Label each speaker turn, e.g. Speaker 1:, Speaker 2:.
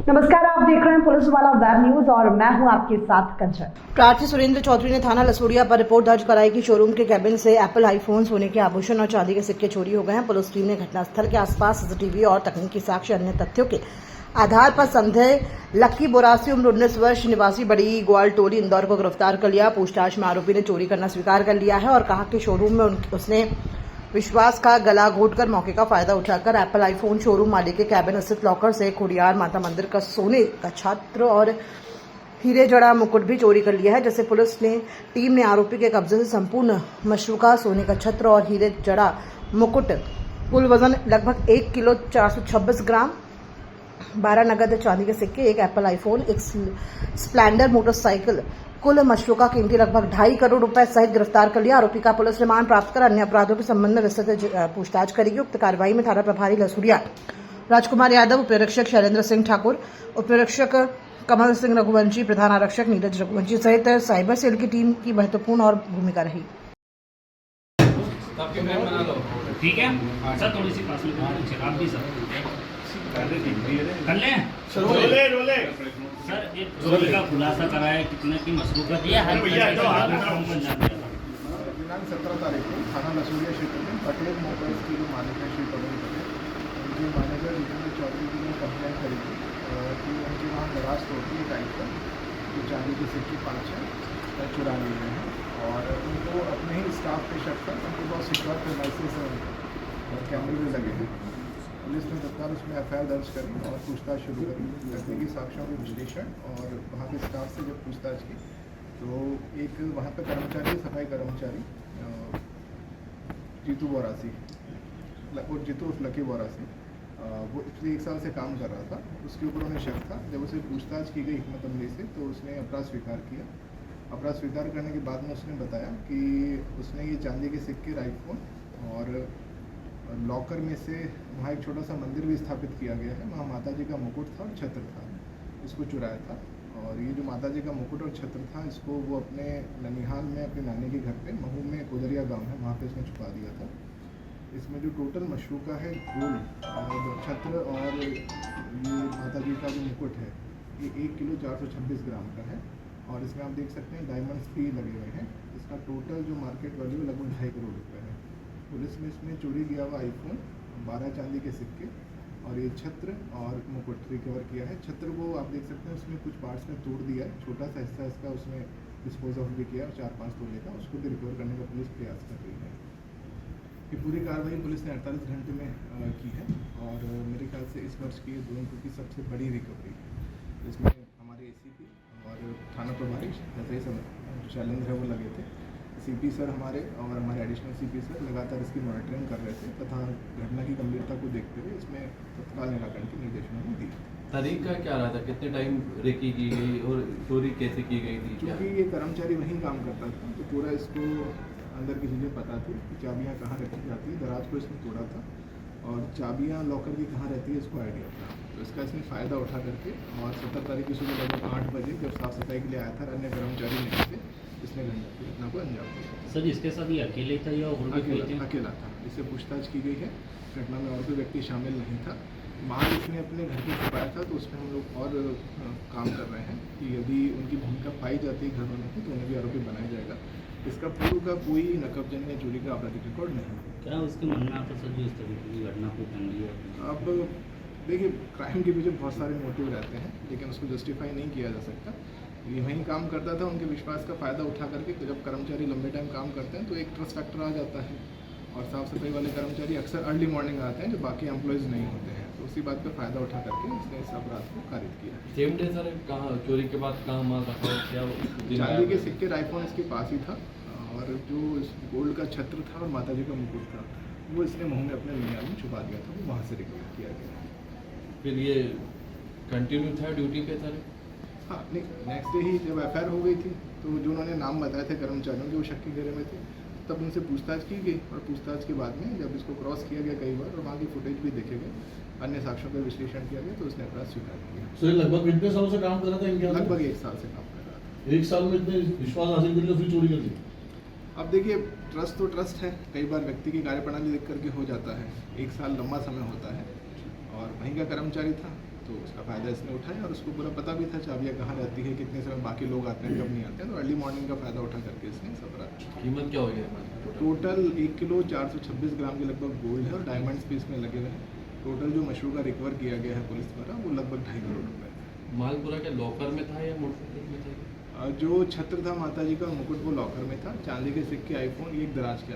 Speaker 1: नमस्कार, आप देख रहे हैं पुलिस वाला वेब न्यूज और मैं हूं आपके साथ कंचन।
Speaker 2: प्रार्थी सुरेंद्र चौधरी ने थाना लसूड़िया पर रिपोर्ट दर्ज कराई कि शोरूम के कैबिन से एप्पल आईफोन, सोने के आभूषण और चांदी के सिक्के चोरी हो गए हैं। पुलिस टीम ने घटनास्थल के आसपास सीसीटीवी और तकनीकी साक्ष्य अन्य तथ्यों के आधार पर संदेह लक्की बोरासी उम्र 19 वर्ष निवासी बड़ी ग्वाल टोली इंदौर को गिरफ्तार कर लिया। पूछताछ में आरोपी ने चोरी करना स्वीकार कर लिया है और कहा कि शोरूम में उसने विश्वास का गला घोटकर मौके का फायदा उठाकर एप्पल आईफोन शोरूम मालिक के कैबिन स्थित लॉकर से खुडियार माता मंदिर का सोने का छत्र और हीरे जड़ा मुकुट भी चोरी कर लिया है। जैसे पुलिस ने टीम ने आरोपी के कब्जे से संपूर्ण मशरूका सोने का छत्र और हीरे जड़ा मुकुट कुल वजन लगभग 1 किलो 426 ग्राम, 12 नगद चांदी के सिक्के, एक एप्पल आईफोन, एक स्प्लेंडर मोटरसाइकिल, कुल मशरूका कीमती लगभग 2.5 करोड़ रुपए सहित गिरफ्तार कर लिया। आरोपी का पुलिस रिमांड प्राप्त कर अन्य अपराधों के संबंध में विस्तृत पूछताछ करेगी। उक्त कार्रवाई में थाना प्रभारी लसूड़िया राजकुमार यादव, उपनिरीक्षक शैलेंद्र सिंह ठाकुर, उपनिरीक्षक कमल सिंह रघुवंशी, प्रधान आरक्षक नीरज रघुवंशी सहित साइबर सेल की टीम की महत्वपूर्ण और भूमिका रही।
Speaker 3: ठीक है सर, थोड़ी सी पास में आप भी सर कर लें। रोले सर, एक चोरी का खुलासा कराया, कितने की मसरूफियत है हर
Speaker 4: दिनांक 17 तारीख को थाना लसूड़िया क्षेत्र में पटेल मोटर्स की जो मालिक है श्री पटेल उनके मैनेजर जितेंद्र चौधरी जी ने कंप्लेंट करी थी कि उनके वहाँ दराज तोड़ती है टाइप पर जो चांदी के सिक्के 5 हैं चुरा लिए हैं और उनको अपने ही स्टाफ के शक पर उनके बहुत सिक्योर प्रेमाइसेस हैं और कैमरे भी लगे हैं। पुलिस ने तत्काल उसमें एफआईआर दर्ज करी और पूछताछ शुरू करी। तकनीकी साक्ष्यों के विश्लेषण और वहाँ के स्टाफ से जब पूछताछ की तो एक वहाँ पे कर्मचारी, सफाई कर्मचारी जीतू बोरासी और जीतू लकी बोरासी, वो पिछले 1 साल से काम कर रहा था। उसके ऊपर उन्हें शक था। जब उसे पूछताछ की गई हिम्मत अमली से तो उसने अपराध स्वीकार किया। अपराध स्वीकार करने के बाद में उसने बताया कि उसने ये चांदी के सिक्के, आईफोन और लॉकर में से वहाँ एक छोटा सा मंदिर भी स्थापित किया गया है, वहाँ माता जी का मुकुट था और छत्र था, इसको चुराया था। और ये जो माता जी का मुकुट और छत्र था इसको वो अपने ननिहाल में अपने नानी के घर पे महू में कोदरिया गांव है, वहाँ पे इसने छुपा दिया था। इसमें जो टोटल मशरूका है, गोल्ड और छत्र और ये माता जी का जो मुकुट है ये 1 किलो 426 ग्राम का है और इसमें आप देख सकते हैं डायमंड्स भी लगे हुए हैं। इसका टोटल जो मार्केट वैल्यू लगभग 2.5 करोड़ रुपये है। पुलिस ने इसमें चोरी किया हुआ आईफोन, 12 चांदी के सिक्के और ये छत्र और मुकुट रिकवर किया है। छत्र को आप देख सकते हैं उसमें कुछ पार्ट्स में तोड़ दिया है, छोटा सा हिस्सा इसका उसमें डिस्पोज ऑफ भी किया और 4-5 तोले का, उसको भी रिकवर करने का पुलिस प्रयास कर रही है। ये पूरी कार्रवाई पुलिस ने 48 घंटे में की है और मेरे ख्याल से इस वर्ष की धुरंधर की सबसे बड़ी रिकवरी है। इसमें हमारे एसीपी और थाना प्रभारी जैसे ही शैलेंद्र है वो लगे थे, सीपी सर हमारे और हमारे एडिशनल सीपी सर लगातार इसकी मॉनिटरिंग कर रहे थे तथा घटना की गंभीरता को देखते हुए इसमें तत्काल निराकरण के निर्देशन भी दी।
Speaker 5: तरीका क्या रहा था, कितने टाइम रेकी की गई और चोरी कैसे की गई थी?
Speaker 4: क्योंकि ये कर्मचारी वहीं काम करता था तो पूरा इसको अंदर की चीज़ें पता थी कि चाबियाँ कहाँ रखी जाती है। दराज को इसने तोड़ा था और चाबियाँ लॉकर की कहाँ रहती है इसको आइडिया था, तो इसका इसने फ़ायदा उठा करके और 17 तारीख की सुबह लगभग 8 बजे जब साफ़ सफाई के लिए आया था अन्य कर्मचारी ने से इसने घटना को अंजाम दिया।
Speaker 3: सर, इसके साथ ये अकेले था या और भी थे?
Speaker 4: अकेला था। इससे पूछताछ की गई है। घटना में और कोई व्यक्ति शामिल नहीं था। बाहर इसने अपने घर में छुपाया था तो उसमें हम लोग और काम कर रहे हैं कि यदि उनकी भूमिका पाई जाती है घर वालों की तो उन्हें भी आरोपी बनाया जाएगा। इसका पूर्व का कोई नकबजन्य या चोरी का आपराधिक रिकॉर्ड नहीं है।
Speaker 3: क्या उसके मानना आता सर जो इस तरीके की घटना को कर लिया?
Speaker 4: अब देखिए, क्राइम के पीछे बहुत सारे मोटिव रहते हैं लेकिन उसको जस्टिफाई नहीं किया जा सकता। ये वहीं काम करता था, उनके विश्वास का फ़ायदा उठा करके जब कर्मचारी लंबे टाइम काम करते हैं तो एक ट्रस्ट फैक्टर आ जाता है और साफ़ सफाई वाले कर्मचारी अक्सर अर्ली मॉर्निंग आते हैं जो बाकी एम्प्लॉयज़ नहीं होते हैं, तो उसी बात का फ़ायदा उठा करके इसने इस अपराध को कारित किया।
Speaker 5: सेम डे सर कहाँ चोरी के बाद कहाँ माल रखा क्या?
Speaker 4: चांदी के सिक्के, आईफोन इसके पास ही था और जो गोल्ड का छत्र था और माता जी का मुकुट था वो इसने मुँह में अपने ननिहाल में छुपा दिया था, वो वहाँ से रिकवर किया गया।
Speaker 5: फिर ये कंटिन्यू था ड्यूटी पे सर?
Speaker 4: हाँ, नहीं, नेक्स्ट डे ही जब एफआईआर हो गई थी तो जो उन्होंने नाम बताए थे कर्मचारियों के वो शक के घेरे में थे, तब उनसे पूछताछ की गई और पूछताछ के बाद में जब इसको क्रॉस किया गया कई बार और वहाँ की फुटेज भी देखे गए, अन्य साक्ष्यों का विश्लेषण किया गया तो उसने अपराध स्वीकार किया।
Speaker 6: सर लगभग कितने सालों से काम कर रहा था इनके?
Speaker 4: लगभग 1 साल से काम कर रहा था।
Speaker 6: 1 साल में इतने विश्वास हासिल करके फिर चोरी कर दी?
Speaker 4: अब देखिए, ट्रस्ट तो ट्रस्ट है, कई बार व्यक्ति की कार्यप्रणाली देख करके हो जाता है। 1 साल लंबा समय होता है और वहीं का कर्मचारी था तो उसका फ़ायदा इसने उठाया और उसको पूरा पता भी था चाबियाँ कहाँ रहती है, कितने समय बाकी लोग आते हैं, कब नहीं आते हैं, तो अर्ली मॉर्निंग का फ़ायदा उठा करके इसने इस अपराध किया।
Speaker 5: कीमत क्या होगी?
Speaker 4: टोटल 1 किलो 426 ग्राम के लगभग गोल्ड है और डायमंड्स भी इसमें लगे हुए हैं। टोटल जो मशरूका रिकवर किया गया है पुलिस द्वारा वो लगभग 2.5 करोड़ रुपये है।
Speaker 5: माल पूरा क्या लॉकर में था या मोटरसाइकिल में था?
Speaker 4: जो छत्र था माता जी का मुकुट वो लॉकर में था, चांदी के सिक्के, आईफोन, ये एक दराज के अंदर